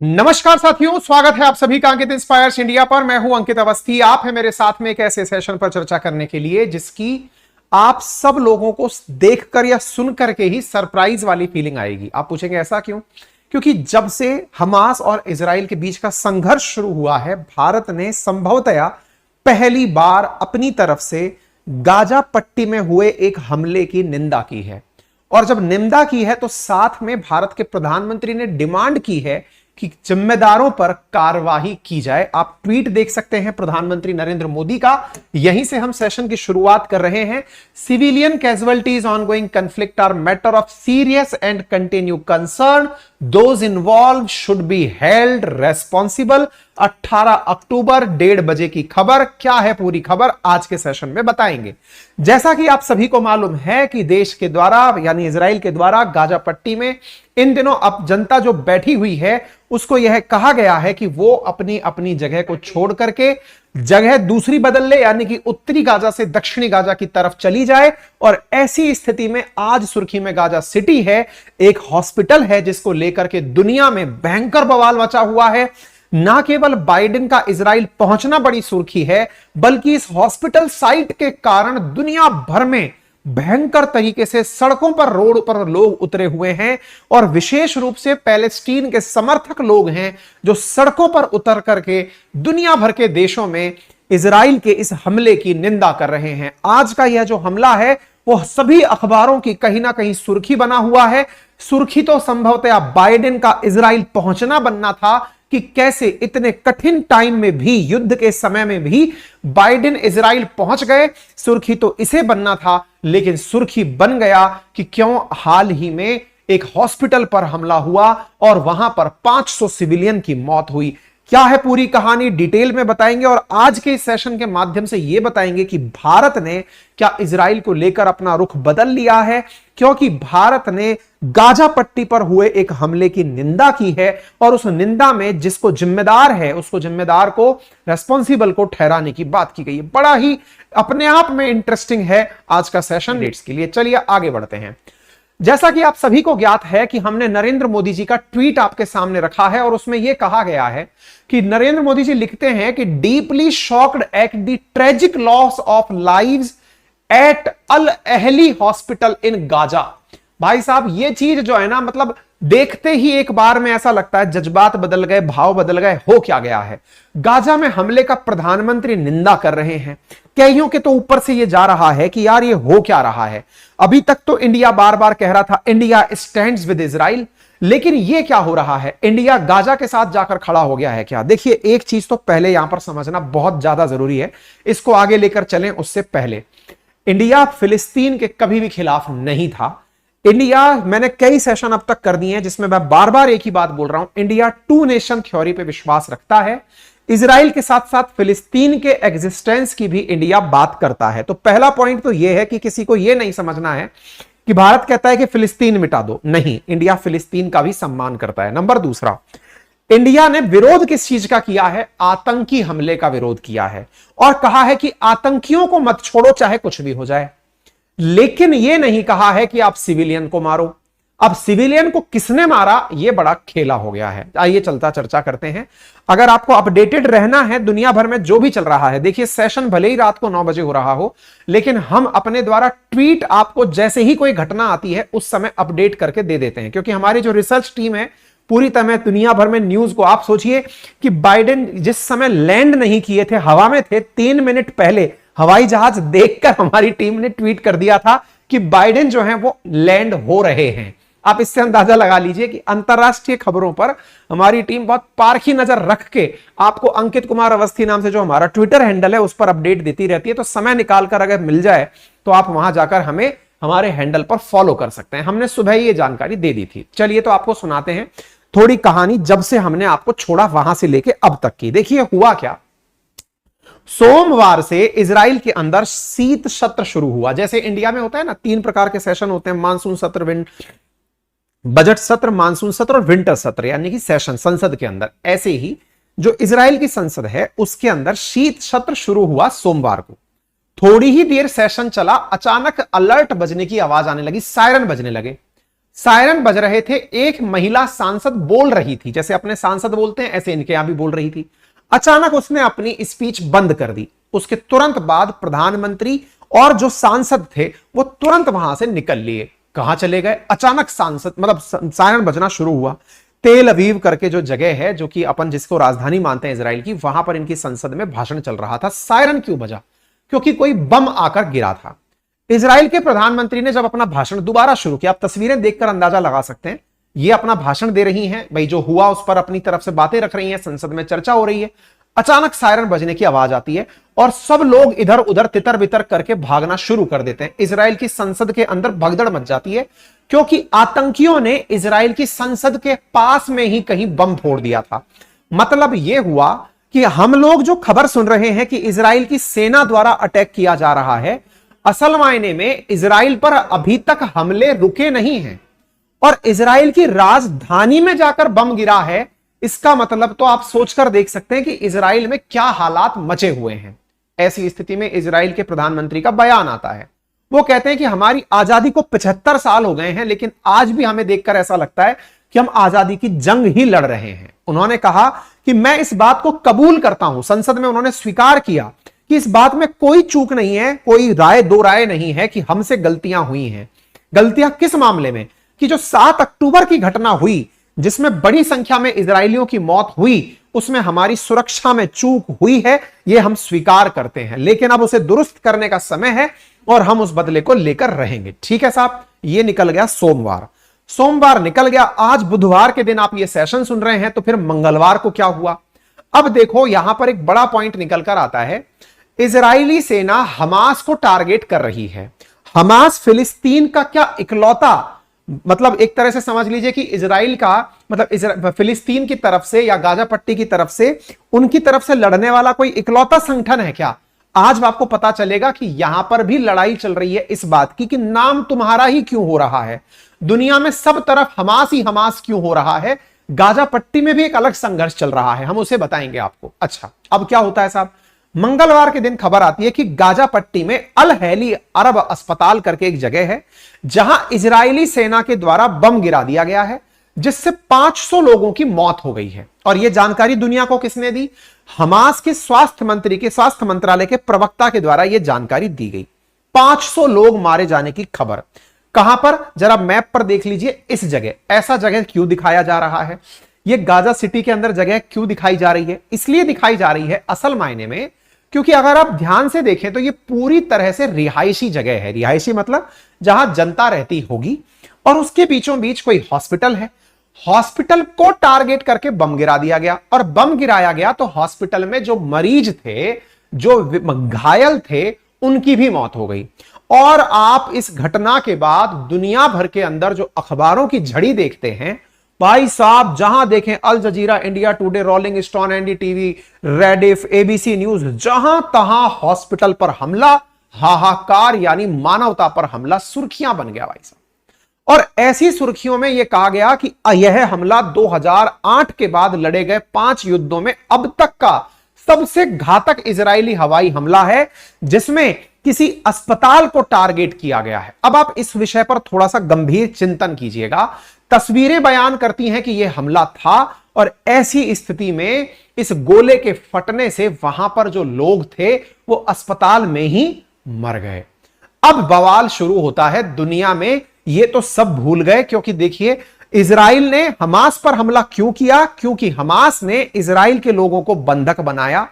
नमस्कार साथियों, स्वागत है आप सभी का अंकित इंस्पायर्स इंडिया पर। मैं हूं अंकित अवस्थी। आप हैं मेरे साथ में एक ऐसे सेशन पर चर्चा करने के लिए जिसकी आप सब लोगों को देखकर या सुनकर के ही सरप्राइज वाली फीलिंग आएगी। आप पूछेंगे ऐसा क्यों? क्योंकि जब से हमास और इजराइल के बीच का संघर्ष शुरू हुआ है, भारत ने संभवतया पहली बार अपनी तरफ से गाजा पट्टी में हुए एक हमले की निंदा की है। और जब निंदा की है तो साथ में भारत के प्रधानमंत्री ने डिमांड की है कि जिम्मेदारों पर कार्रवाई की जाए। आप ट्वीट देख सकते हैं प्रधानमंत्री नरेंद्र मोदी का। यहीं से हम सेशन की शुरुआत कर रहे हैं। Civilian casualties ongoing conflict are matter of serious and continue concern, those involve should be held responsible. 18 अक्टूबर 1:30 बजे की खबर। क्या है पूरी खबर आज के सेशन में बताएंगे। जैसा कि आप सभी को मालूम है कि देश के द्वारा यानी इजराइल के द्वारा गाजा पट्टी में इन दिनों अब जनता जो बैठी हुई है उसको यह कहा गया है कि वो अपनी अपनी जगह को छोड़ करके जगह दूसरी बदल ले, यानी कि उत्तरी गाजा से दक्षिणी गाजा की तरफ चली जाए। और ऐसी स्थिति में आज सुर्खी में गाजा सिटी है, एक हॉस्पिटल है जिसको लेकर के दुनिया में भयंकर बवाल मचा हुआ है। ना केवल बाइडेन का इजराइल पहुंचना बड़ी सुर्खी है, बल्कि इस हॉस्पिटल साइट के कारण दुनिया भर में भयंकर तरीके से सड़कों पर, रोड पर लोग उतरे हुए हैं। और विशेष रूप से पैलेस्टीन के समर्थक लोग हैं जो सड़कों पर उतर करके दुनिया भर के देशों में इजराइल के इस हमले की निंदा कर रहे हैं। आज का यह जो हमला है वो सभी अखबारों की कहीं ना कहीं सुर्खी बना हुआ है। सुर्खी तो संभवतः बाइडेन का इजराइल पहुंचना बनना था कि कैसे इतने कठिन टाइम में भी, युद्ध के समय में भी बाइडेन इजराइल पहुंच गए। सुर्खी तो इसे बनना था, लेकिन सुर्खी बन गया कि क्यों हाल ही में एक हॉस्पिटल पर हमला हुआ और वहां पर 500 सिविलियन की मौत हुई। क्या है पूरी कहानी डिटेल में बताएंगे और आज के इस सेशन के माध्यम से यह बताएंगे कि भारत ने क्या इजराइल को लेकर अपना रुख बदल लिया है, क्योंकि भारत ने गाजा पट्टी पर हुए एक हमले की निंदा की है और उस निंदा में जिसको जिम्मेदार है उसको, जिम्मेदार को, रेस्पॉन्सिबल को ठहराने की बात की गई है। बड़ा ही अपने आप में इंटरेस्टिंग है आज का सेशन डेट्स के लिए। चलिए आगे बढ़ते हैं। जैसा कि आप सभी को ज्ञात है कि हमने नरेंद्र मोदी जी का ट्वीट आपके सामने रखा है और उसमें यह कहा गया है कि नरेंद्र मोदी जी लिखते हैं कि deeply shocked at the tragic loss of lives at Al Ahli hospital in Gaza. भाई साहब, ये चीज जो है ना, मतलब देखते ही एक बार में ऐसा लगता है जज्बात बदल गए, भाव बदल गए। हो क्या गया है? गाजा में हमले का प्रधानमंत्री निंदा कर रहे हैं। कईयों के तो ऊपर से ये जा रहा है कि यार ये हो क्या रहा है। अभी तक तो इंडिया बार बार कह रहा था इंडिया स्टैंड्स विद इजराइल, लेकिन ये क्या हो रहा है? इंडिया गाजा के साथ जाकर खड़ा हो गया है क्या? देखिए, एक चीज तो पहले यहां पर समझना बहुत ज्यादा जरूरी है। इसको आगे लेकर चलें उससे पहले, इंडिया फिलिस्तीन के कभी भी खिलाफ नहीं था। इंडिया, मैंने कई सेशन अब तक कर दिए हैं जिसमें मैं बार बार एक ही बात बोल रहा हूं, इंडिया टू नेशन थ्योरी पे विश्वास रखता है। इजराइल के साथ साथ फिलिस्तीन के एग्जिस्टेंस की भी इंडिया बात करता है। तो पहला पॉइंट तो यह है कि किसी को यह नहीं समझना है कि भारत कहता है कि फिलिस्तीन मिटा दो। नहीं, इंडिया फिलिस्तीन का भी सम्मान करता है। नंबर दूसरा, इंडिया ने विरोध किस चीज का किया है? आतंकी हमले का विरोध किया है और कहा है कि आतंकियों को मत छोड़ो चाहे कुछ भी हो जाए। लेकिन यह नहीं कहा है कि आप सिविलियन को मारो। अब सिविलियन को किसने मारा, यह बड़ा खेला हो गया है। आइए चलता चर्चा करते हैं। अगर आपको अपडेटेड रहना है दुनिया भर में जो भी चल रहा है, देखिए सेशन भले ही रात को 9 बजे हो रहा हो, लेकिन हम अपने द्वारा ट्वीट आपको जैसे ही कोई घटना आती है उस समय अपडेट करके दे देते हैं, क्योंकि हमारी जो रिसर्च टीम है पूरी तरह दुनिया भर में न्यूज को, आप सोचिए कि बाइडेन जिस समय लैंड नहीं किए थे, हवा में थे, 3 मिनट पहले हवाई जहाज देखकर हमारी टीम ने ट्वीट कर दिया था कि बाइडेन जो है वो लैंड हो रहे हैं। आप इससे अंदाजा लगा लीजिए कि अंतरराष्ट्रीय खबरों पर हमारी टीम बहुत पारखी नजर रख के आपको अंकित कुमार अवस्थी नाम से जो हमारा ट्विटर हैंडल है उस पर अपडेट देती रहती है। तो समय निकालकर अगर मिल जाए तो आप वहां जाकर हमें हमारे हैंडल पर फॉलो कर सकते हैं। हमने सुबह ही ये जानकारी दे दी थी। चलिए तो आपको सुनाते हैं थोड़ी कहानी जब से हमने आपको छोड़ा वहां से लेके अब तक की। देखिए हुआ क्या, सोमवार से इजराइल के अंदर शीत सत्र शुरू हुआ। जैसे इंडिया में होता है ना, 3 प्रकार के सेशन होते हैं, मानसून सत्र, बजट सत्र, मानसून सत्र और विंटर सत्र, यानी कि सेशन संसद के अंदर। ऐसे ही जो इजराइल की संसद है उसके अंदर शीत सत्र शुरू हुआ सोमवार को। थोड़ी ही देर सेशन चला, अचानक अलर्ट बजने की आवाज आने लगी, सायरन बजने लगे। सायरन बज रहे थे, एक महिला सांसद बोल रही थी, जैसे अपने सांसद बोलते हैं ऐसे इनके यहां भी बोल रही थी। अचानक उसने अपनी स्पीच बंद कर दी। उसके तुरंत बाद प्रधानमंत्री और जो सांसद थे वो तुरंत वहां से निकल लिए। कहां चले गए? अचानक सांसद मतलब सायरन बजना शुरू हुआ। तेल अवीव करके जो जगह है, जो कि अपन जिसको राजधानी मानते हैं इजराइल की, वहां पर इनकी संसद में भाषण चल रहा था। सायरन क्यों बजा? क्योंकि कोई बम आकर गिरा था। इजराइल के प्रधानमंत्री ने जब अपना भाषण दोबारा शुरू किया, आप तस्वीरें देखकर अंदाजा लगा सकते हैं, ये अपना भाषण दे रही हैं, भाई जो हुआ उस पर अपनी तरफ से बातें रख रही हैं, संसद में चर्चा हो रही है। अचानक सायरन बजने की आवाज आती है और सब लोग इधर उधर तितर बितर करके भागना शुरू कर देते हैं। इजराइल की संसद के अंदर भगदड़ मच जाती है, क्योंकि आतंकियों ने इजराइल की संसद के पास में ही कहीं बम फोड़ दिया था। मतलब यह हुआ कि हम लोग जो खबर सुन रहे हैं कि इजराइल की सेना द्वारा अटैक किया जा रहा है, असल मायने में इजराइल पर अभी तक हमले रुके नहीं हैं और इजराइल की राजधानी में जाकर बम गिरा है। इसका मतलब तो आप सोचकर देख सकते हैं कि इजराइल में क्या हालात मचे हुए हैं। ऐसी स्थिति में इजराइल के प्रधानमंत्री का बयान आता है। वो कहते हैं कि हमारी आजादी को 75 साल हो गए हैं, लेकिन आज भी हमें देखकर ऐसा लगता है कि हम आजादी की जंग ही लड़ रहे हैं। उन्होंने कहा कि मैं इस बात को कबूल करता हूं, संसद में उन्होंने स्वीकार किया कि इस बात में कोई चूक नहीं है, कोई दो राय नहीं है कि हमसे गलतियां हुई हैं। गलतियां किस मामले में? कि जो 7 अक्टूबर की घटना हुई, जिसमें बड़ी संख्या में इजरायलियों की मौत हुई, उसमें हमारी सुरक्षा में चूक हुई है, यह हम स्वीकार करते हैं, लेकिन अब उसे दुरुस्त करने का समय है और हम उस बदले को लेकर रहेंगे। ठीक है साहब, यह निकल गया सोमवार निकल गया। आज बुधवार के दिन आप ये सेशन सुन रहे हैं, तो फिर मंगलवार को क्या हुआ? अब देखो, यहां पर एक बड़ा पॉइंट निकल कर आता है। इजरायली सेना हमास को टारगेट कर रही है। हमास फिलिस्तीन का क्या इकलौता, मतलब एक तरह से समझ लीजिए कि इजराइल का मतलब फिलिस्तीन की तरफ से या गाजा पट्टी की तरफ से उनकी तरफ से लड़ने वाला कोई इकलौता संगठन है क्या? आज आपको पता चलेगा कि यहां पर भी लड़ाई चल रही है इस बात की कि नाम तुम्हारा ही क्यों हो रहा है। दुनिया में सब तरफ हमास ही हमास क्यों हो रहा है? गाजा पट्टी में भी एक अलग संघर्ष चल रहा है, हम उसे बताएंगे आपको। अच्छा, अब क्या होता है साहब? मंगलवार के दिन खबर आती है कि गाजा पट्टी में अल हैली अरब अस्पताल करके एक जगह है, जहां इजरायली सेना के द्वारा बम गिरा दिया गया है, जिससे 500 लोगों की मौत हो गई है। और यह जानकारी दुनिया को किसने दी? हमास के स्वास्थ्य मंत्रालय के प्रवक्ता के द्वारा यह जानकारी दी गई। 500 लोग मारे जाने की खबर। कहां पर? जरा मैप पर देख लीजिए। इस जगह, ऐसा जगह क्यों दिखाया जा रहा है? यह गाजा सिटी के अंदर जगह क्यों दिखाई जा रही है? इसलिए दिखाई जा रही है असल मायने में, क्योंकि अगर आप ध्यान से देखें तो यह पूरी तरह से रिहायशी जगह है। रिहायशी मतलब जहां जनता रहती होगी, और उसके बीचों बीच कोई हॉस्पिटल है। हॉस्पिटल को टारगेट करके बम गिरा दिया गया, और बम गिराया गया तो हॉस्पिटल में जो मरीज थे, जो घायल थे, उनकी भी मौत हो गई। और आप इस घटना के बाद दुनिया भर के अंदर जो अखबारों की झड़ी देखते हैं, भाई साहब, जहां देखें Al Jazeera, India Today, Rolling Stone, NDTV, Rediff, ABC News, जहां तहां हॉस्पिटल पर हमला, हाहाकार यानी मानवता पर हमला सुर्खियां बन गया भाई साहब। और ऐसी सुर्खियों में यह कहा गया कि यह हमला 2008 के बाद लड़े गए 5 युद्धों में अब तक का सबसे घातक इजरायली हवाई हमला है, जिसमें किसी अस्पताल को टारगेट किया गया है। अब आप इस विषय पर थोड़ा सा गंभीर चिंतन कीजिएगा। तस्वीरें बयान करती हैं कि यह हमला था, और ऐसी स्थिति में इस गोले के फटने से वहां पर जो लोग थे वो अस्पताल में ही मर गए। अब बवाल शुरू होता है दुनिया में। ये तो सब भूल गए, क्योंकि देखिए इजराइल ने हमास पर हमला क्यों किया? क्योंकि हमास ने इजराइल के लोगों को बंधक बनाया,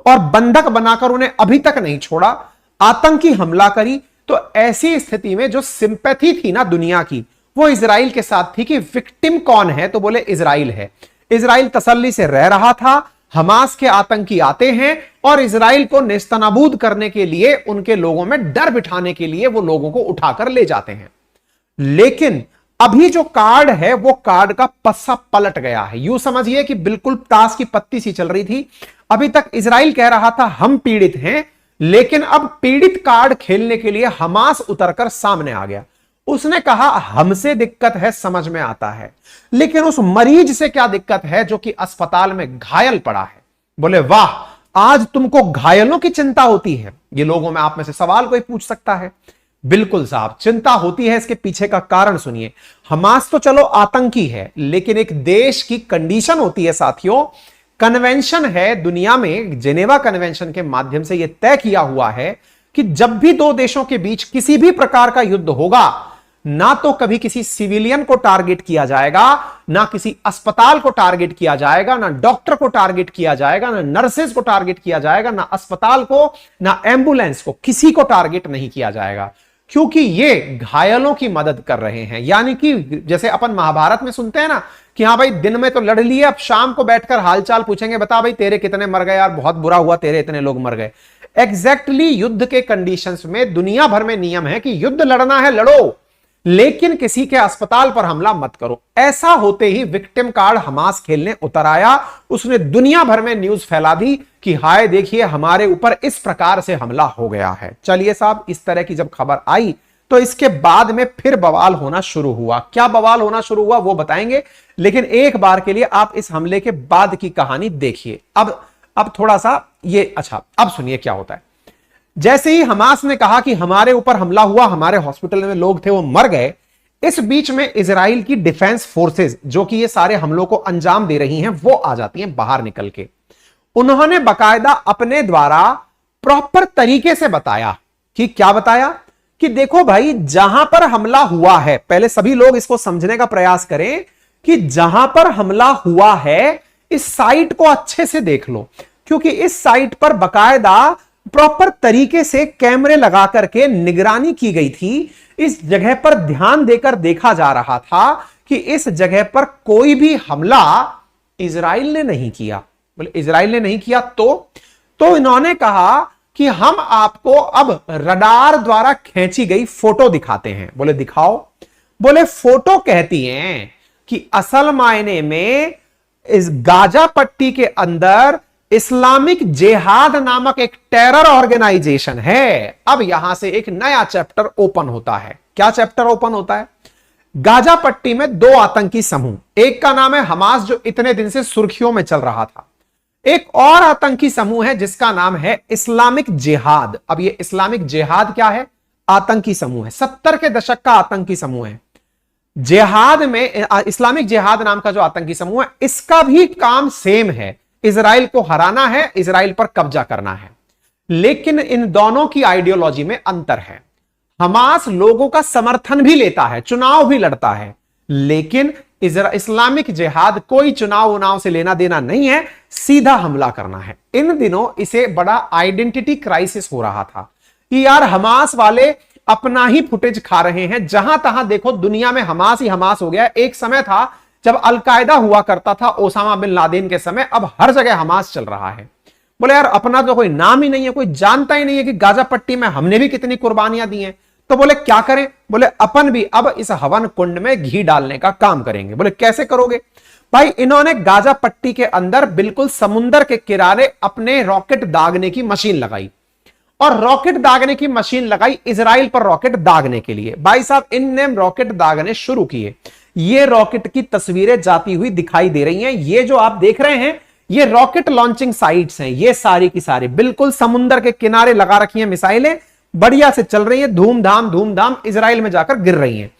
और बंधक बनाकर उन्हें अभी तक नहीं छोड़ा, आतंकी हमला करी। तो ऐसी स्थिति में जो सिंपैथी थी ना दुनिया की, वो इजराइल के साथ थी कि विक्टिम कौन है, तो बोले इजराइल है। इजराइल तसल्ली से रह रहा था। हमास के आतंकी आते हैं और इजराइल को नेस्तनाबूद करने के लिए, उनके लोगों में डर बिठाने के लिए वो लोगों को उठाकर ले जाते हैं। लेकिन अभी जो कार्ड है वो कार्ड का पस्सा पलट गया है। यूं समझिए कि बिल्कुल ताश की पत्ती सी चल रही थी। अभी तक इजराइल कह रहा था हम पीड़ित हैं, लेकिन अब पीड़ित कार्ड खेलने के लिए हमास उतरकर सामने आ गया। उसने कहा हमसे दिक्कत है, समझ में आता है, लेकिन उस मरीज से क्या दिक्कत है जो कि अस्पताल में घायल पड़ा है। बोले वाह, आज तुमको घायलों की चिंता होती है। ये लोगों में आप में से सवाल कोई पूछ सकता है। बिल्कुल साहब, चिंता होती है। इसके पीछे का कारण सुनिए। हमास तो चलो आतंकी है, लेकिन एक देश की कंडीशन होती है साथियों। कन्वेंशन है दुनिया में, जेनेवा कन्वेंशन के माध्यम से यह तय किया हुआ है कि जब भी दो देशों के बीच किसी भी प्रकार का युद्ध होगा, ना तो कभी किसी सिविलियन को टारगेट किया जाएगा, ना किसी अस्पताल को टारगेट किया जाएगा, ना डॉक्टर को टारगेट किया जाएगा, ना नर्सेज को टारगेट किया जाएगा, ना अस्पताल को, ना एम्बुलेंस को, किसी को टारगेट नहीं किया जाएगा, क्योंकि ये घायलों की मदद कर रहे हैं। यानी कि जैसे अपन महाभारत में सुनते हैं ना कि हाँ भाई दिन में तो लड़ लिए, अब शाम को बैठकर हालचाल पूछेंगे, बता भाई तेरे कितने मर गए यार, बहुत बुरा हुआ, तेरे इतने लोग मर गए। एग्जैक्टली युद्ध के कंडीशंस में दुनिया भर में नियम है कि युद्ध लड़ना है लड़ो, लेकिन किसी के अस्पताल पर हमला मत करो। ऐसा होते ही विक्टिम कार्ड हमास खेलने उतर आया। उसने दुनिया भर में न्यूज फैला दी कि हाय देखिए हमारे ऊपर इस प्रकार से हमला हो गया है। चलिए साहब, इस तरह की जब खबर आई तो इसके बाद में फिर बवाल होना शुरू हुआ। क्या बवाल होना शुरू हुआ वो बताएंगे, लेकिन एक बार के लिए आप इस हमले के बाद की कहानी देखिए। अब थोड़ा सा ये, अच्छा अब सुनिए क्या होता है। जैसे ही हमास ने कहा कि हमारे ऊपर हमला हुआ, हमारे हॉस्पिटल में लोग थे वो मर गए, इस बीच में इजराइल की डिफेंस फोर्सेस जो कि ये सारे हमलों को अंजाम दे रही हैं, वो आ जाती हैं बाहर निकल के। उन्होंने बकायदा अपने द्वारा प्रॉपर तरीके से बताया कि क्या बताया कि देखो भाई जहां पर हमला हुआ है, पहले सभी लोग इसको समझने का प्रयास करें कि जहां पर हमला हुआ है इस साइट को अच्छे से देख लो, क्योंकि इस साइट पर बकायदा प्रॉपर तरीके से कैमरे लगा करके निगरानी की गई थी। इस जगह पर ध्यान देकर देखा जा रहा था कि इस जगह पर कोई भी हमला इजराइल ने नहीं किया। बोले इजराइल ने नहीं किया तो इन्होंने कहा कि हम आपको अब रडार द्वारा खींची गई फोटो दिखाते हैं। बोले दिखाओ। बोले फोटो कहती हैं कि असल मायने में इस गाजा पट्टी के अंदर इस्लामिक जिहाद नामक एक टेरर ऑर्गेनाइजेशन है। अब यहां से एक नया चैप्टर ओपन होता है। क्या चैप्टर ओपन होता है? गाजा पट्टी में दो आतंकी समूह, एक का नाम है हमास जो इतने दिन से सुर्खियों में चल रहा था, एक और आतंकी समूह है जिसका नाम है इस्लामिक जिहाद। अब ये इस्लामिक जिहाद क्या है? आतंकी समूह है, 70 के दशक का आतंकी समूह है। जिहाद में इस्लामिक जिहाद नाम का जो आतंकी समूह है, इसका भी काम सेम है, इजराइल को हराना है, इजराइल पर कब्जा करना है। लेकिन इन दोनों की आइडियोलॉजी में अंतर है। हमास लोगों का समर्थन भी लेता है, चुनाव भी लड़ता है, लेकिन इस्लामिक जिहाद कोई चुनाव से लेना देना नहीं है, सीधा हमला करना है। इन दिनों इसे बड़ा आइडेंटिटी क्राइसिस हो रहा था कि यार हमास वाले अपना ही फुटेज खा रहे हैं, जहां तहां देखो दुनिया में हमास ही हमास हो गया। एक समय था जब अलकायदा हुआ करता था ओसामा बिन लादेन के समय, अब हर जगह हमास चल रहा है। बोले यार अपना तो कोई नाम ही नहीं है, कोई जानता ही नहीं है कि गाजा पट्टी में हमने भी कितनी कुर्बानियां दी हैं। तो बोले क्या करें? बोले अपन भी अब इस हवन कुंड में घी डालने का काम करेंगे। बोले कैसे करोगे? भाई इन्होंने गाजा पट्टी के अंदर बिल्कुल समुंदर के किनारे अपने रॉकेट दागने की मशीन लगाई, और रॉकेट दागने की मशीन लगाई इजराइल पर रॉकेट दागने के लिए। भाई साहब इनने रॉकेट दागने शुरू किए। ये रॉकेट की तस्वीरें जाती हुई दिखाई दे रही हैं। ये जो आप देख रहे हैं ये रॉकेट लॉन्चिंग साइट्स हैं, ये सारी की सारी बिल्कुल समुंदर के किनारे लगा रखी हैं मिसाइलें, बढ़िया से चल रही हैं, धूमधाम इजराइल में जाकर गिर रही हैं।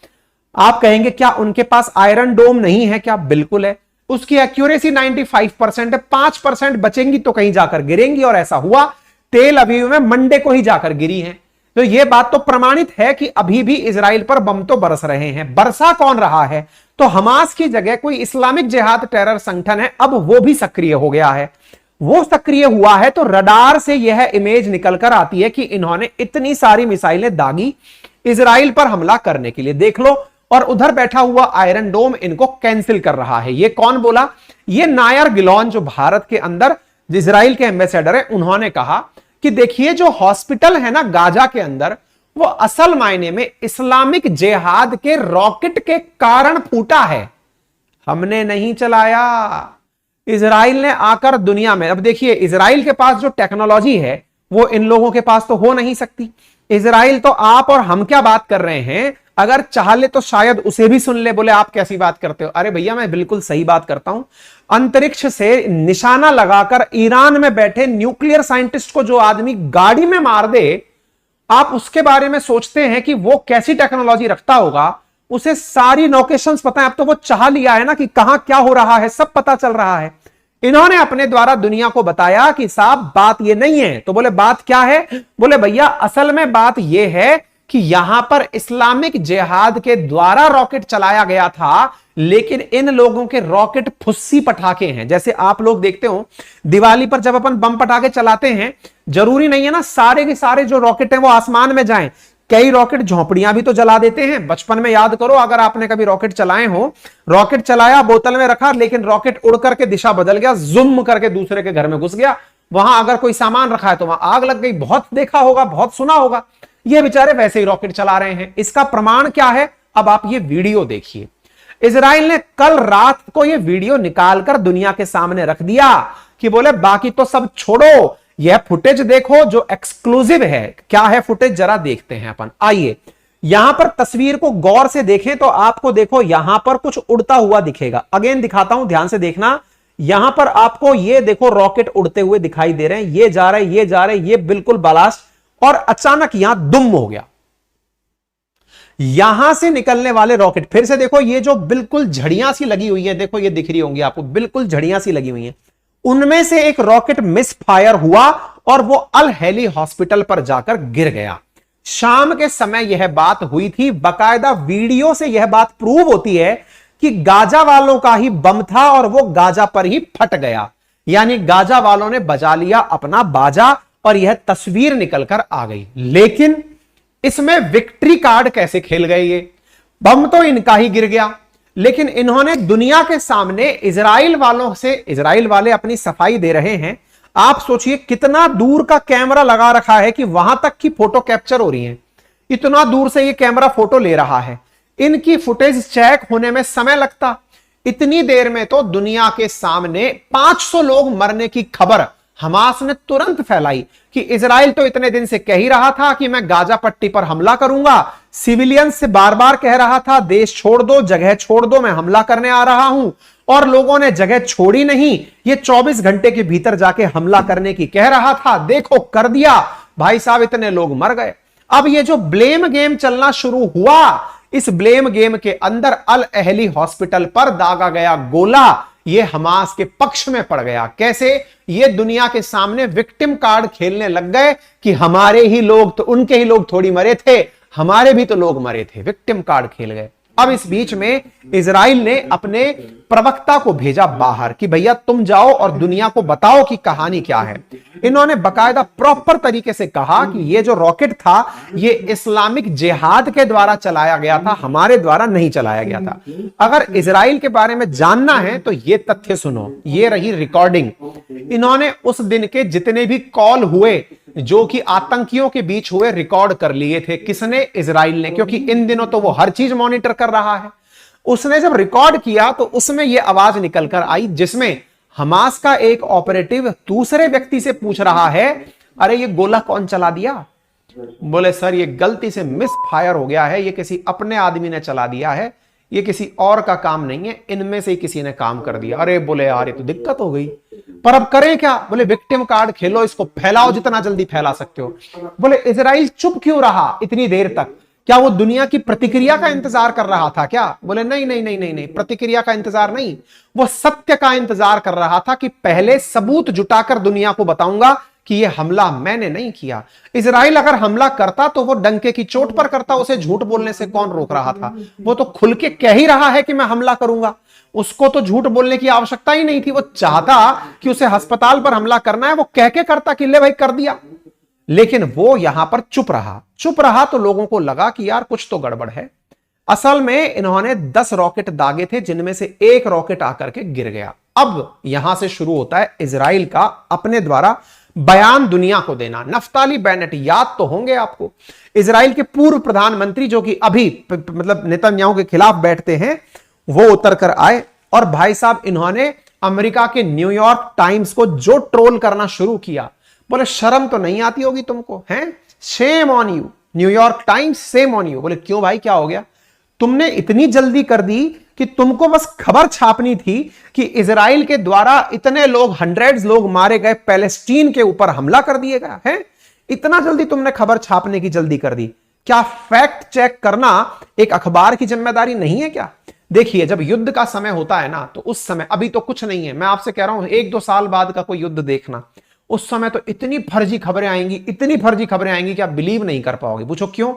आप कहेंगे क्या उनके पास आयरन डोम नहीं है क्या? बिल्कुल है। उसकी एक्यूरेसी 95% है, 5% बचेंगी तो कहीं जाकर गिरेंगी, और ऐसा हुआ। तेल अवीव में मंडे को ही जाकर गिरी है। तो यह बात तो प्रमाणित है कि अभी भी इजराइल पर बम तो बरस रहे हैं। बरसा कौन रहा है? तो हमास की जगह कोई इस्लामिक जिहाद टेरर संगठन है, अब वो भी सक्रिय हो गया है। वो सक्रिय हुआ है तो रडार से यह इमेज निकलकर आती है कि इन्होंने इतनी सारी मिसाइलें दागी इजराइल पर हमला करने के लिए, देख लो। और उधर बैठा हुआ आयरन डोम इनको कैंसिल कर रहा है। ये कौन बोला? ये नायर गिलोन जो भारत के अंदर इजराइल के एम्बेसडर है, उन्होंने कहा कि देखिए जो हॉस्पिटल है ना गाजा के अंदर, वो असल मायने में इस्लामिक जिहाद के रॉकेट के कारण फूटा है, हमने नहीं चलाया। इजराइल ने आकर दुनिया में, अब देखिए इजराइल के पास जो टेक्नोलॉजी है वो इन लोगों के पास तो हो नहीं सकती। इजराइल तो आप और हम क्या बात कर रहे हैं, अगर चाह ले तो शायद उसे भी सुन ले। बोले आप कैसी बात करते हो? अरे भैया मैं बिल्कुल सही बात करता हूं। अंतरिक्ष से निशाना लगाकर ईरान में बैठे न्यूक्लियर साइंटिस्ट को जो आदमी गाड़ी में मार दे, आप उसके बारे में सोचते हैं कि वो कैसी टेक्नोलॉजी रखता होगा, उसे सारी लोकेशंस पता है। अब तो वो चाह लिया है ना कि कहां क्या हो रहा है, सब पता चल रहा है। इन्होंने अपने द्वारा दुनिया को बताया कि साहब बात ये नहीं है। तो बोले बात क्या है? बोले भैया असल में बात ये है कि यहां पर इस्लामिक जिहाद के द्वारा रॉकेट चलाया गया था, लेकिन इन लोगों के रॉकेट फुस्सी पटाखे हैं। जैसे आप लोग देखते हो दिवाली पर जब अपन बम पटाखे चलाते हैं, जरूरी नहीं है ना सारे के सारे जो रॉकेट हैं वो आसमान में जाएं। कई रॉकेट झोंपड़ियां भी तो जला देते हैं। बचपन में याद करो, अगर आपने कभी रॉकेट चलाए हो, रॉकेट चलाया, बोतल में रखा, लेकिन रॉकेट उड़ करके दिशा बदल गया, जुम करके दूसरे के घर में घुस गया, वहां अगर कोई सामान रखा है तो वहां आग लग गई। बहुत देखा होगा, बहुत सुना होगा। ये बेचारे वैसे ही रॉकेट चला रहे हैं। इसका प्रमाण क्या है? अब आप ये वीडियो देखिए। इजराइल ने कल रात को ये वीडियो निकालकर दुनिया के सामने रख दिया कि बोले बाकी तो सब छोड़ो, यह फुटेज देखो जो एक्सक्लूसिव है। क्या है फुटेज, जरा देखते हैं अपन। आइए यहां पर तस्वीर को गौर से देखें तो आपको देखो यहां पर कुछ उड़ता हुआ दिखेगा। अगेन दिखाता हूं, ध्यान से देखना। यहां पर आपको ये देखो रॉकेट उड़ते हुए दिखाई दे रहे हैं। ये जा रहे, ये जा रहे, ये बिल्कुल ब्लास्ट, और अचानक यहां दुम हो गया। यहां से निकलने वाले रॉकेट, फिर से देखो ये जो बिल्कुल झड़ियां सी लगी हुई है, देखो ये दिख रही होंगी आपको, बिल्कुल झड़ियां सी लगी हुई है। उनमें से एक रॉकेट मिस फायर हुआ और वो अल हैली हॉस्पिटल पर जाकर गिर गया। शाम के समय यह बात हुई थी। बाकायदा वीडियो से यह बात प्रूव होती है कि गाजा वालों का ही बम था और वो गाजा पर ही फट गया। यानी गाजा वालों ने बजा लिया अपना बाजा और यह तस्वीर निकलकर आ गई। लेकिन इसमें विक्ट्री कार्ड कैसे खेल गए? ये बम तो इनका ही गिर गया, लेकिन इन्होंने दुनिया के सामने इजराइल वालों से, इजराइल वाले अपनी सफाई दे रहे हैं। आप सोचिए कितना दूर का कैमरा लगा रखा है कि वहां तक की फोटो कैप्चर हो रही है। इतना दूर से ये कैमरा फोटो ले रहा है। इनकी फुटेज चेक होने में समय लगता। इतनी देर में तो दुनिया के सामने 500 लोग मरने की खबर हमास ने तुरंत फैलाई कि इजराइल तो इतने दिन से कह ही रहा था कि मैं गाजा पट्टी पर हमला करूंगा। सिविलियन से बार बार कह रहा था देश छोड़ दो, जगह छोड़ दो, मैं हमला करने आ रहा हूं। और लोगों ने जगह छोड़ी नहीं। ये 24 घंटे के भीतर जाके हमला करने की कह रहा था, देखो कर दिया। भाई साहब इतने लोग मर गए। अब ये जो ब्लेम गेम चलना शुरू हुआ, इस ब्लेम गेम के अंदर अल अहली हॉस्पिटल पर दागा गया गोला ये हमास के पक्ष में पड़ गया। कैसे? ये दुनिया के सामने विक्टिम कार्ड खेलने लग गए कि हमारे ही लोग, तो उनके ही लोग थोड़ी मरे थे, हमारे भी तो लोग मरे थे। विक्टिम कार्ड खेल गए। अब इस बीच में इजराइल ने अपने प्रवक्ता को भेजा बाहर कि भैया तुम जाओ और दुनिया को बताओ कि कहानी क्या है। इन्होंने बकायदा प्रॉपर तरीके से कहा कि ये जो रॉकेट था ये इस्लामिक जिहाद के द्वारा चलाया गया था, हमारे द्वारा नहीं चलाया गया था। अगर इजराइल के बारे में जानना है तो ये तथ्य सुनो, ये रही रिकॉर्डिंग। इन्होंने उस दिन के जितने भी कॉल हुए जो कि आतंकियों के बीच हुए रिकॉर्ड कर लिए थे। किसने? इजराइल ने, क्योंकि इन दिनों तो वो हर चीज मॉनिटर कर रहा है। उसने जब रिकॉर्ड किया तो उसमें यह आवाज निकलकर आई जिसमें हमास का एक ऑपरेटिव दूसरे व्यक्ति से पूछ रहा है, अरे ये गोला कौन चला दिया? बोले सर ये गलती से मिस फायर हो गया है, ये किसी अपने आदमी ने चला दिया है, ये किसी और का काम नहीं है, इनमें से ही किसी ने काम कर दिया। अरे बोले यार ये तो दिक्कत हो गई, पर अब करें क्या? बोले विक्टिम कार्ड खेलो, इसको फैलाओ जितना जल्दी फैला सकते हो। बोले इजराइल चुप क्यों रहा इतनी देर तक? क्या वो दुनिया की प्रतिक्रिया का इंतजार कर रहा था क्या? बोले नहीं नहीं नहीं नहीं नहीं, प्रतिक्रिया का इंतजार नहीं, वो सत्य का इंतजार कर रहा था कि पहले सबूत जुटाकर दुनिया को बताऊंगा कि ये हमला मैंने नहीं किया। इजराइल अगर हमला करता तो वो डंके की चोट पर करता, उसे झूठ बोलने से कौन रोक रहा था? वो तो खुल के कह ही रहा है कि मैं हमला करूंगा, उसको तो झूठ बोलने की आवश्यकता ही नहीं थी। वो चाहता कि उसे अस्पताल पर हमला करना है, वो कह के करता कि ले भाई कर दिया। लेकिन वो यहां पर चुप रहा तो लोगों को लगा कि यार कुछ तो गड़बड़ है। असल में इन्होंने 10 रॉकेट दागे थे जिनमें से एक रॉकेट आकर के गिर गया। अब यहां से शुरू होता है इजराइल का अपने द्वारा बयान दुनिया को देना। नफ्ताली बेनेट याद तो होंगे आपको, इजराइल के पूर्व प्रधानमंत्री जो कि अभी मतलब नेतन्याहू के खिलाफ बैठते हैं, वो उतर कर आए और भाई साहब इन्होंने अमेरिका के न्यूयॉर्क टाइम्स को जो ट्रोल करना शुरू किया। बोले शर्म तो नहीं आती होगी तुमको, हैं? Shame on you New York times, shame on you. बोले क्यों भाई, क्या हो गया? तुमने इतनी जल्दी कर दी कि तुमको बस खबर छापनी थी कि इजराइल के द्वारा इतने लोग, 100 लोग मारे गए, पैलेस्टीन के ऊपर हमला कर दिए गया है। इतना जल्दी तुमने खबर छापने की जल्दी कर दी। क्या फैक्ट चेक करना एक अखबार की जिम्मेदारी नहीं है क्या? देखिए, जब युद्ध का समय होता है ना, तो उस समय, अभी तो कुछ नहीं है, मैं आपसे कह रहा हूं 1-2 साल बाद का कोई युद्ध देखना, उस समय तो इतनी फर्जी खबरें आएंगी, इतनी फर्जी खबरें आएंगी कि आप बिलीव नहीं कर पाओगे। पूछो क्यों?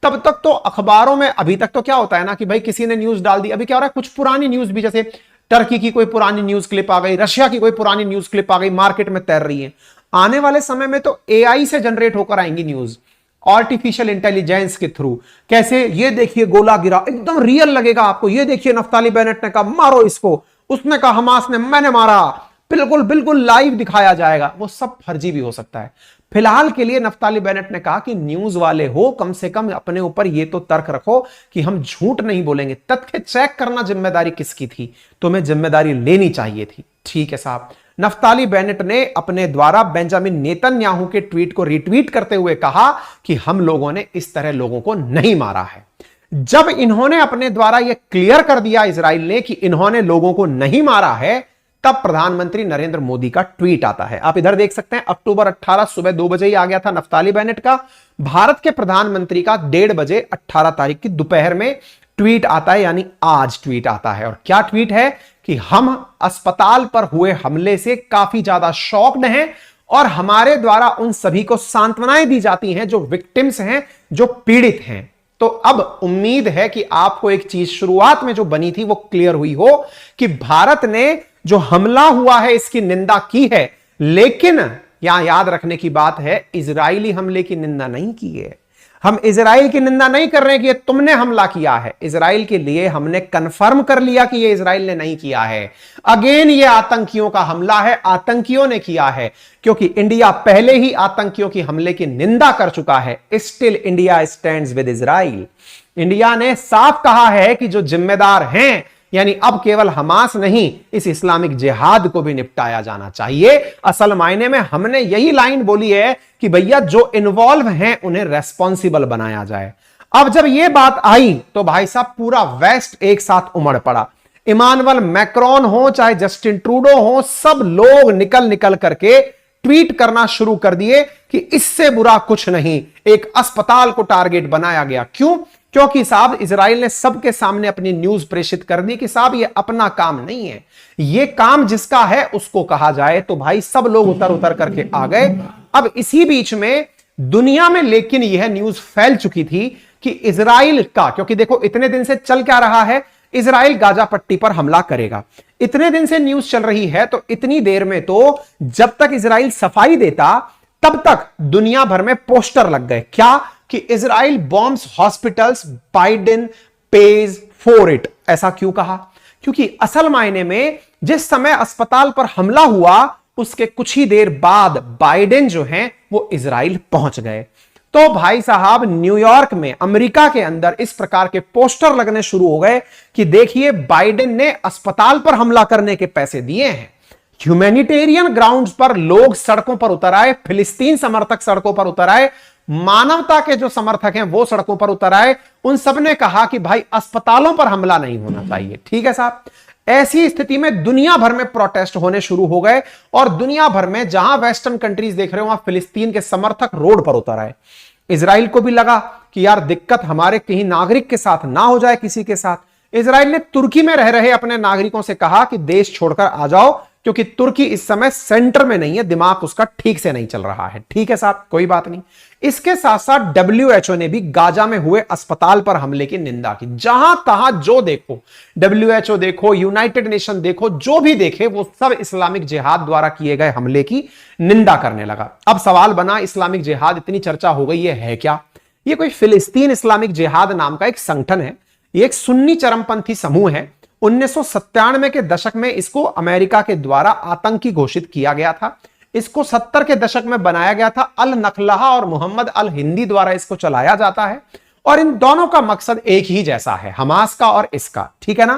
तब तक तो अखबारों में, अभी तक तो क्या होता है ना कि भाई किसी ने न्यूज डाल दी, अभी क्या हो रहा है, कुछ पुरानी न्यूज भी, जैसे टर्की की कोई पुरानी न्यूज क्लिप आ गई, रशिया की कोई पुरानी न्यूज क्लिप आ गई, मार्केट में तैर रही है। आने वाले समय में तो एआई से जनरेट होकर आएंगी न्यूज, आर्टिफिशियल इंटेलिजेंस के थ्रू। कैसे? ये देखिए गोला गिरा, एकदम रियल लगेगा आपको। ये देखिए नफ्ताली बेनेट ने कहा मारो इसको, उसने कहा हमास ने, मैंने मारा, बिल्कुल बिल्कुल लाइव दिखाया जाएगा। वो सब फर्जी भी हो सकता है। फिलहाल के लिए नफ्ताली बेनेट ने कहा कि न्यूज वाले हो, कम से कम अपने ऊपर ये तो तर्क रखो कि हम झूठ नहीं बोलेंगे। तथ्य चेक करना जिम्मेदारी किसकी थी? तुम्हें जिम्मेदारी लेनी चाहिए थी। ठीक है साहब। नफ्ताली बेनेट ने अपने द्वारा बेंजामिन नेतन्याहू के ट्वीट को रिट्वीट करते हुए कहा कि हम लोगों ने इस तरह लोगों को नहीं मारा है। जब इन्होंने अपने द्वारा यह क्लियर कर दिया इजराइल ने कि इन्होंने लोगों को नहीं मारा है, तब प्रधानमंत्री नरेंद्र मोदी का ट्वीट आता है। आप इधर देख सकते हैं, अक्टूबर 18 सुबह 2 बजे ही आ गया था नफ्ताली बेनेट का। भारत के प्रधानमंत्री का 1:30 बजे 18 तारीख की दोपहर में ट्वीट आता है, यानी आज ट्वीट आता है। और क्या ट्वीट है कि हम अस्पताल पर हुए हमले से काफी ज्यादा शॉक्ड हैं और हमारे द्वारा उन सभी को सांत्वनाएं दी जाती हैं जो विक्टिम्स हैं, जो पीड़ित हैं। तो अब उम्मीद है कि आपको एक चीज शुरुआत में जो बनी थी वो क्लियर हुई हो कि भारत ने जो हमला हुआ है इसकी निंदा की है, लेकिन यहां याद रखने की बात है, इजरायली हमले की निंदा नहीं की है। हम इजराइल की निंदा नहीं कर रहे हैं कि ये तुमने हमला किया है। इजराइल के लिए हमने कंफर्म कर लिया कि ये इजराइल ने नहीं किया है। अगेन ये आतंकियों का हमला है, आतंकियों ने किया है, क्योंकि इंडिया पहले ही आतंकियों की हमले की निंदा कर चुका है। Still India stands with Israel. India ने साफ कहा है कि जो जिम्मेदार हैं, यानी अब केवल हमास नहीं, इस इस्लामिक जिहाद को भी निपटाया जाना चाहिए। असल मायने में हमने यही लाइन बोली है कि भैया जो इन्वॉल्व हैं उन्हें रेस्पॉन्सिबल बनाया जाए। अब जब यह बात आई तो भाई साहब पूरा वेस्ट एक साथ उमड़ पड़ा। इमानुअल मैक्रोन हो चाहे जस्टिन ट्रूडो हो, सब लोग निकल निकल करके ट्वीट करना शुरू कर दिए कि इससे बुरा कुछ नहीं, एक अस्पताल को टारगेट बनाया गया। क्यों? क्योंकि साहब इजराइल ने सबके सामने अपनी न्यूज प्रेषित कर दी कि साहब ये अपना काम नहीं है, ये काम जिसका है उसको कहा जाए। तो भाई सब लोग उतर उतर करके आ गए। अब इसी बीच में दुनिया में लेकिन यह न्यूज फैल चुकी थी कि इजराइल का, क्योंकि देखो इतने दिन से चल क्या रहा है, इजराइल गाजा पट्टी पर हमला करेगा, इतने दिन से न्यूज चल रही है। तो इतनी देर में तो जब तक इजराइल सफाई देता तब तक दुनिया भर में पोस्टर लग गए। क्या? कि Israel bombs hospitals, Biden page for it. ऐसा क्यों कहा? क्योंकि असल मायने में जिस समय अस्पताल पर हमला हुआ उसके कुछ ही देर बाद बाइडेन जो हैं वो इजराइल पहुंच गए। तो भाई साहब न्यूयॉर्क में, अमेरिका के अंदर इस प्रकार के पोस्टर लगने शुरू हो गए कि देखिए बाइडेन ने अस्पताल पर हमला करने के पैसे दिए हैं। ह्यूमैनिटेरियन ग्राउंड्स पर लोग सड़कों पर उतर आए, फिलिस्तीन समर्थक सड़कों पर उतर आए, मानवता के जो समर्थक हैं वो सड़कों पर उतर आए। उन सब ने कहा कि भाई अस्पतालों पर हमला नहीं होना चाहिए। ठीक है साहब। ऐसी स्थिति में दुनिया भर में प्रोटेस्ट होने शुरू हो गए और दुनिया भर में जहां वेस्टर्न कंट्रीज देख रहे हो वहां फिलिस्तीन के समर्थक रोड पर उतर आए। इजराइल को भी लगा कि यार दिक्कत हमारे कहीं नागरिक के साथ ना हो जाए, किसी के साथ। इजराइल ने तुर्की में रह रहे अपने नागरिकों से कहा कि देश छोड़कर आ जाओ, क्योंकि तुर्की इस समय सेंटर में नहीं है, दिमाग उसका ठीक से नहीं चल रहा है। ठीक है साहब, कोई बात नहीं। इसके साथ साथ WHO ने भी गाजा में हुए अस्पताल पर हमले की निंदा की। जहां तहां जो देखो, WHO देखो, यूनाइटेड नेशन देखो, जो भी देखे वो सब इस्लामिक जिहाद द्वारा किए गए हमले की निंदा करने लगा। अब सवाल बना, इस्लामिक जिहाद इतनी चर्चा हो गई, ये है क्या? ये कोई फिलिस्तीन इस्लामिक जिहाद नाम का एक संगठन है। ये एक सुन्नी चरमपंथी समूह है। 1997 के दशक में इसको अमेरिका के द्वारा आतंकी घोषित किया गया था। इसको 70 के दशक में बनाया गया था। अल नखलहा और मोहम्मद अल हिंदी द्वारा इसको चलाया जाता है और इन दोनों का मकसद एक ही जैसा है, हमास का और इसका। ठीक है ना।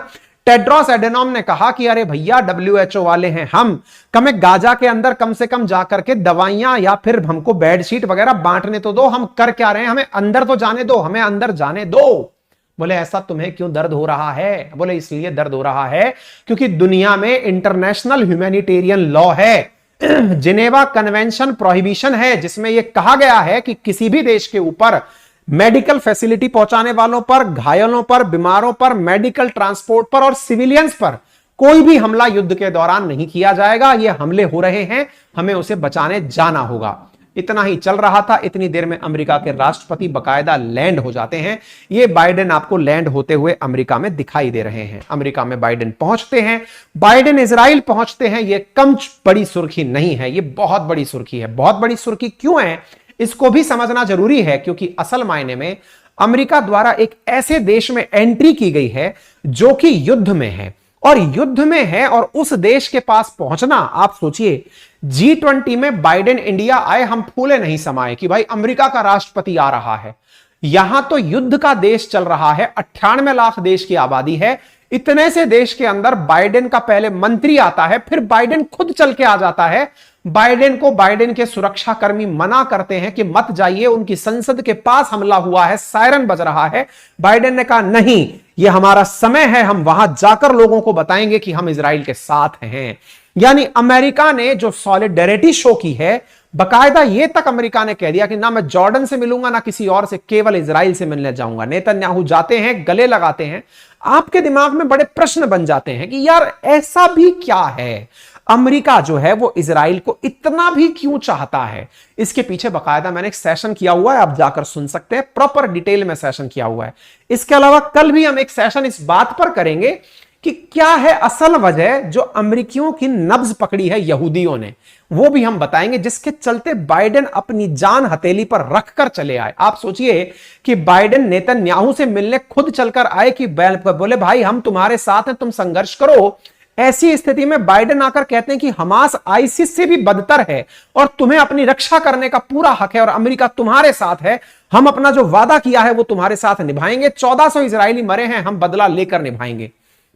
टेड्रोस एडेनॉम ने कहा कि अरे भैया WHO वाले हैं हम, हमें गाजा के अंदर कम से कम जाकर के दवाइयां या फिर हमको बेडशीट वगैरह बांटने तो दो, हम कर क्या रहे हैं, हमें अंदर तो जाने दो, हमें अंदर जाने दो। बोले ऐसा तुम्हें क्यों दर्द हो रहा है? बोले इसलिए दर्द हो रहा है क्योंकि दुनिया में इंटरनेशनल ह्यूमैनिटेरियन लॉ है। जिनेवा कन्वेंशन प्रोहिबिशन है, जिसमें यह कहा गया है कि किसी भी देश के ऊपर मेडिकल फैसिलिटी पहुंचाने वालों पर, घायलों पर, बीमारों पर, मेडिकल ट्रांसपोर्ट पर और सिविलियंस पर कोई भी हमला युद्ध के दौरान नहीं किया जाएगा। ये हमले हो रहे हैं, हमें उसे बचाने जाना होगा। इतना ही चल रहा था, इतनी देर में अमेरिका के राष्ट्रपति बकायदा लैंड हो जाते हैं। ये बाइडेन आपको लैंड होते हुए अमेरिका में दिखाई दे रहे हैं। अमेरिका में बाइडेन पहुंचते हैं, बाइडेन इजराइल पहुंचते हैं। ये कम बड़ी सुर्खी नहीं है, ये बहुत बड़ी सुर्खी है। बहुत बड़ी सुर्खी क्यों है इसको भी समझना जरूरी है, क्योंकि असल मायने में अमेरिका द्वारा एक ऐसे देश में एंट्री की गई है जो कि युद्ध में है, और युद्ध में है, और उस देश के पास पहुंचना, आप सोचिए G20 में बाइडेन इंडिया आए, हम फूले नहीं समाये कि भाई अमेरिका का राष्ट्रपति आ रहा है। यहां तो युद्ध का देश चल रहा है, 98 लाख देश की आबादी है। इतने से देश के अंदर बाइडेन का पहले मंत्री आता है, फिर बाइडेन खुद चल के आ जाता है। बाइडेन को बाइडेन के सुरक्षाकर्मी मना करते हैं कि मत जाइए, उनकी संसद के पास हमला हुआ है, सायरन बज रहा है। बाइडेन ने कहा नहीं, ये हमारा समय है, हम वहां जाकर लोगों को बताएंगे कि हम इजराइल के साथ हैं। यानी अमेरिका ने जो सॉलिडेरिटी शो की है, बकायदा ये तक अमेरिका ने कह दिया कि ना मैं जॉर्डन से मिलूंगा ना किसी और से, केवल इजराइल से मिलने जाऊंगा। नेतन्याहू जाते हैं, गले लगाते हैं। आपके दिमाग में बड़े प्रश्न बन जाते हैं कि यार ऐसा भी क्या है, अमेरिका जो है वो इजराइल को इतना भी क्यों चाहता है। इसके पीछे बकायदा मैंने एक सेशन किया हुआ है, आप जाकर सुन सकते हैं, प्रॉपर डिटेल में सेशन किया हुआ है। इसके अलावा कल भी हम एक सेशन इस बात पर करेंगे कि क्या है असल वजह जो अमेरिकियों की नब्ज पकड़ी है यहूदियों ने, वो भी हम बताएंगे, जिसके चलते बाइडेन अपनी जान हथेली पर रखकर चले आए। आप सोचिए कि बाइडेन नेतन्याहू से मिलने खुद चलकर आए कि बोले भाई हम तुम्हारे साथ हैं, तुम संघर्ष करो। ऐसी स्थिति में बाइडेन आकर कहते हैं कि हमास आईसिस से भी बदतर है और तुम्हें अपनी रक्षा करने का पूरा हक है और अमेरिका तुम्हारे साथ है, हम अपना जो वादा किया है वो तुम्हारे साथ निभाएंगे। 1400 इजरायली मरे हैं, हम बदला लेकर निभाएंगे।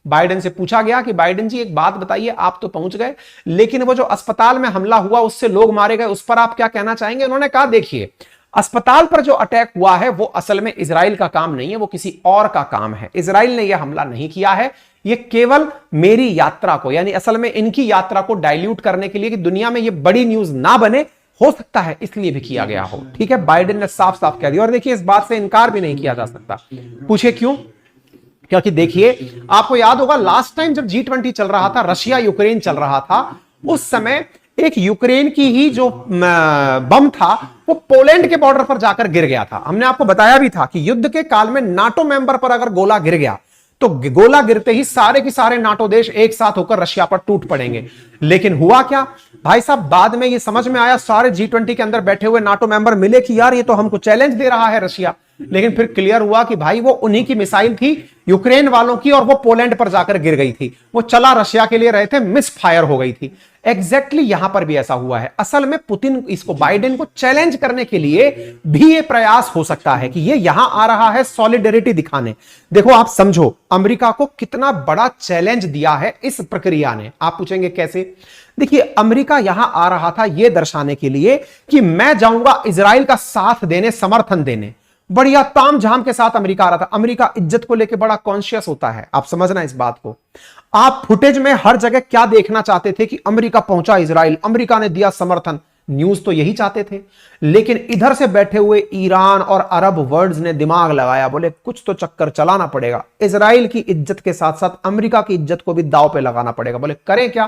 बाइडेन से पूछा गया कि बाइडेन जी एक बात बताइए, आप तो पहुंच गए, लेकिन वो जो अस्पताल में हमला हुआ उससे लोग मारे गए, उस पर आप क्या कहना चाहेंगे। उन्होंने कहा देखिए, अस्पताल पर जो अटैक हुआ है वो असल में इजराइल का काम नहीं है, वो किसी और का काम है। इजराइल ने यह हमला नहीं किया है, ये केवल मेरी यात्रा को, यानी असल में इनकी यात्रा को डाइल्यूट करने के लिए कि दुनिया में ये बड़ी न्यूज ना बने, हो सकता है इसलिए भी किया गया हो। ठीक है, बाइडेन ने साफ साफ कह दिया। और देखिए इस बात से इनकार भी नहीं किया जा सकता। पूछे क्यों? क्योंकि देखिए आपको याद होगा लास्ट टाइम जब G20 चल रहा था, रशिया यूक्रेन चल रहा था, उस समय एक यूक्रेन की ही जो बम था वो पोलैंड के बॉर्डर पर जाकर गिर गया था। हमने आपको बताया भी था कि युद्ध के काल में नाटो मेंबर पर अगर गोला गिर गया तो गोला गिरते ही सारे के सारे नाटो देश एक साथ होकर रशिया पर टूट पड़ेंगे। लेकिन हुआ क्या भाई साहब, बाद में ये समझ में आया, सारे G20 के अंदर बैठे हुए नाटो मेंबर मिले कि यार ये तो हमको चैलेंज दे रहा है रशिया। लेकिन फिर क्लियर हुआ कि भाई वो उन्हीं की मिसाइल थी, यूक्रेन वालों की, और वो पोलैंड पर जाकर गिर गई थी। वो चला रशिया के लिए रहे थे, मिस फायर हो गई थी। एग्जैक्टली यहां पर भी ऐसा हुआ है। असल में पुतिन इसको, बाइडेन को चैलेंज करने के लिए भी ये प्रयास हो सकता है कि ये यहां आ रहा है सॉलिडेरिटी दिखाने। देखो आप समझो अमेरिका को कितना बड़ा चैलेंज दिया है इस प्रक्रिया ने। आप पूछेंगे कैसे? देखिए अमेरिका यहां आ रहा था यह दर्शाने के लिए कि मैं जाऊंगा इजराइल का साथ देने, समर्थन देने। बढ़िया ताम झाम के साथ अमेरिका आ रहा था। अमेरिका इज्जत को लेकर बड़ा कॉन्शियस होता है, आप समझना इस बात को। आप फुटेज में हर जगह क्या देखना चाहते थे कि अमेरिका पहुंचा इजराइल, अमेरिका ने दिया समर्थन, न्यूज तो यही चाहते थे। लेकिन इधर से बैठे हुए ईरान और अरब वर्ल्ड्स ने दिमाग लगाया, बोले कुछ तो चक्कर चलाना पड़ेगा, इजराइल की इज्जत के साथ साथ अमेरिका की इज्जत को भी दांव पे लगाना पड़ेगा। बोले करें क्या?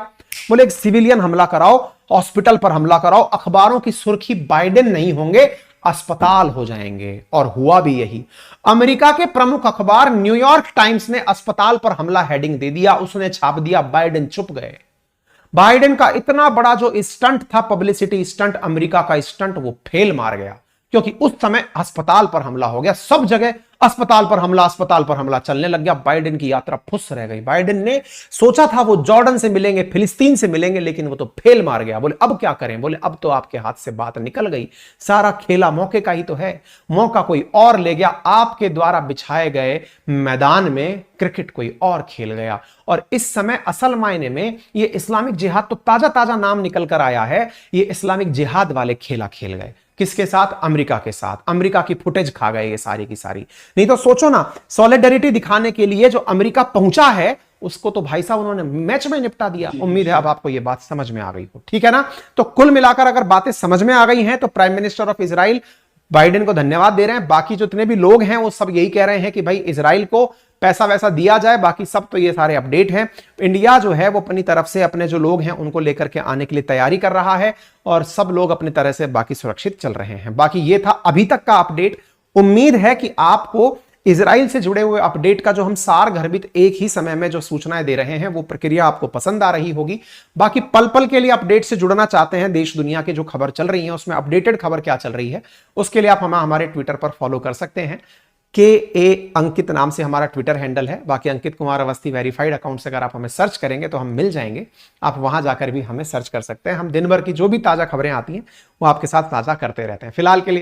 बोले एक सिविलियन हमला कराओ, हॉस्पिटल पर हमला कराओ, अखबारों की सुर्खी बाइडेन नहीं होंगे, अस्पताल हो जाएंगे। और हुआ भी यही। अमेरिका के प्रमुख अखबार न्यूयॉर्क टाइम्स ने अस्पताल पर हमला हेडिंग दे दिया, उसने छाप दिया, बाइडेन चुप गए। बाइडेन का इतना बड़ा जो स्टंट था, पब्लिसिटी स्टंट, अमेरिका का स्टंट, वो फेल मार गया, क्योंकि उस समय अस्पताल पर हमला हो गया। सब जगह अस्पताल पर हमला चलने लग गया। बाइडेन की यात्रा फुस रह गई। बाइडेन ने सोचा था वो जॉर्डन से मिलेंगे, फिलिस्तीन से मिलेंगे, लेकिन वो तो फेल मार गया। बोले अब क्या करें? बोले अब तो आपके हाथ से बात निकल गई, सारा खेला मौके का ही तो है, मौका कोई और ले गया, आपके द्वारा बिछाए गए मैदान में क्रिकेट कोई और खेल गया। और इस समय असल मायने में ये इस्लामिक जिहाद, तो ताजा ताजा नाम निकल कर आया है, ये इस्लामिक जिहाद वाले खेला खेल गए। किसके साथ? अमेरिका के साथ। अमेरिका की फुटेज खा गए ये सारी की सारी। नहीं तो सोचो ना, सॉलिडेरिटी दिखाने के लिए जो अमेरिका पहुंचा है उसको तो भाई साहब उन्होंने मैच में निपटा दिया। उम्मीद है अब आपको यह बात समझ में आ गई हो, ठीक है ना। तो कुल मिलाकर अगर बातें समझ में आ गई हैं तो prime minister of Israel Biden को धन्यवाद दे रहे हैं। बाकी जितने भी लोग हैं वो सब यही कह रहे हैं कि भाई इजराइल को पैसा वैसा दिया जाए। बाकी सब तो ये सारे अपडेट हैं। इंडिया जो है वो अपनी तरफ से अपने जो लोग हैं उनको लेकर के आने के लिए तैयारी कर रहा है और सब लोग अपनी तरह से बाकी सुरक्षित चल रहे हैं। बाकी ये था अभी तक का अपडेट। उम्मीद है कि आपको इजराइल से जुड़े हुए अपडेट का जो हम सार गर्भित एक ही समय में जो सूचनाएं दे रहे हैं वो प्रक्रिया आपको पसंद आ रही होगी। बाकी पल पल के लिए अपडेट से जुड़ना चाहते हैं, देश दुनिया के जो खबर चल रही है उसमें अपडेटेड खबर क्या चल रही है, उसके लिए आप हमें हमारे ट्विटर पर फॉलो कर सकते हैं। KA अंकित नाम से हमारा ट्विटर हैंडल है। बाकी अंकित कुमार अवस्थी वेरीफाइड अकाउंट से अगर आप हमें सर्च करेंगे तो हम मिल जाएंगे। आप वहां जाकर भी हमें सर्च कर सकते हैं। हम दिन भर की जो भी ताजा खबरें आती हैं वो आपके साथ ताजा करते रहते हैं। फिलहाल के लिए